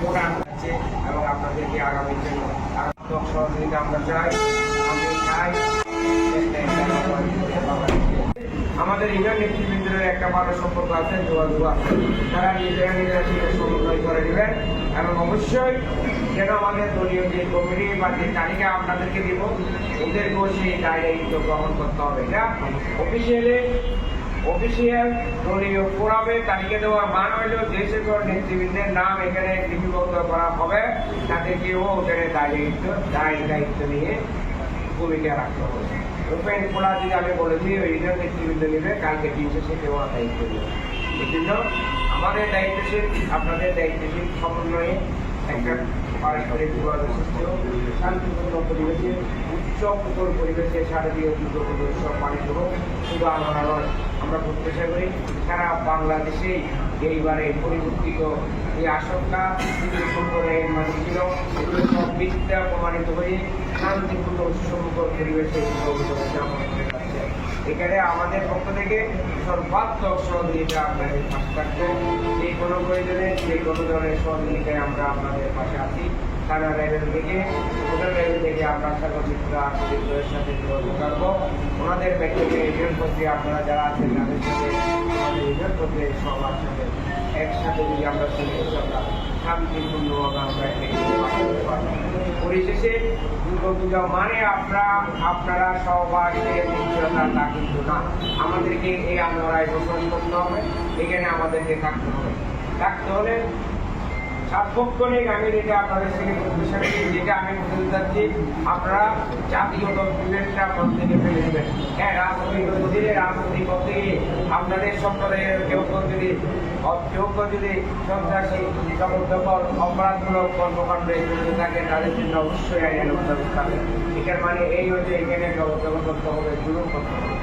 Voter আছে এবং আপনাদেরকে আগামী জন্য সহযোগিতা আমরা চাই। আমি চাই আমাদের ইউনিয়ন নেতৃবৃন্দের একটা ভালো সম্পর্ক আছে, যোগাযোগ আছে, তারা নিজেরা সেটা সমন্বয় করে নেবেন এবং অবশ্যই যেন আমাদের দলীয় যে কমিটি বা যে তালিকা আপনাদেরকে দিব ওদেরকেও সেই দায়িত্ব গ্রহণ করতে হবে। এটা অফিসিয়াল দলীয় ফোরামে তালিকা দেওয়ার মান হইল যে সকল নেতৃবৃন্দের নাম এখানে লিপিবদ্ধ করা হবে তাদেরকেও ওখানে দায়িত্ব নিয়ে ভূমিকা রাখতে হবে। ওপেন খোলা যদি আমি বলেছি ওই ইউনিয়ন নেতৃবৃন্দ নেবে, কালকে দিন শেষে কেউ দায়িত্ব নেবে। এই জন্য আমাদের দায়িত্বশীল আপনাদের দায়িত্বশীল সমন্বয়ে একটা পারস্পরিক যোগাযোগ সৃষ্টি শান্তিপূর্ণ পরিবেশে উচ্চতর পরিবেশে শারদীয় দুর্গা উৎসব পালিত হোক। শুধু আমরা নয়, আমরা প্রত্যাশা করি সারা বাংলাদেশেই এইবারে পরিবর্তিত এই আশঙ্কা সম্পর্কের মানে ছিল এগুলো সব মিথ্যা প্রমাণিত হয়ে শান্তিপূর্ণ উৎসবমুখর পরিবেশে এখানে আমাদের পক্ষ থেকে সর্বাত্মক সহযোগিতা আপনাদের পাশে থাকবে। যে কোনো প্রয়োজনে যে কোনো ধরনের সহযোগিতায় আমরা আপনাদের পাশে আছি। থানা লেভেল থেকে হোটেল লেভেল থেকে আমরা সাংবাদিকরা আর্থিকের সাথে যোগাযোগ রাখবো। ওনাদের ব্যক্তিকে ইউনিয়ন পত্রে আপনারা যারা আছেন তাদের সাথে আমাদের ইউনিয়ন পত্রে সবার সাথে একসাথে যদি আমরা শান্তিপূর্ণভাবে আমরা পরিশেষে দুর্গাপূজা মানে আপনারা সহবাসের নিশ্চয়তা তা কিন্তু না। আমাদেরকে এই আন্দোলনায় বসবাস করতে হবে, এখানে আমাদেরকে থাকতে হলে সার্বক্ষণিক আমি যেটা আপনাদের সঙ্গে যেটা আমি বলতে চাচ্ছি আপনারা জাতীয় বিবেকটা মন থেকে ফেলে দেবেন। হ্যাঁ, রাজনৈতিক পথে গিয়ে আপনাদের সম্প্রদায়ের কেউ যদি সন্ত্রাসী জবরদখল অপরাধমূলক কর্মকাণ্ডে জড়িত থাকে তাদের জন্য অবশ্যই আইনের ব্যবস্থা। এটার মানে এই হচ্ছে এখানে জবরদখল করতে হবে, জুলুম করতে হবে।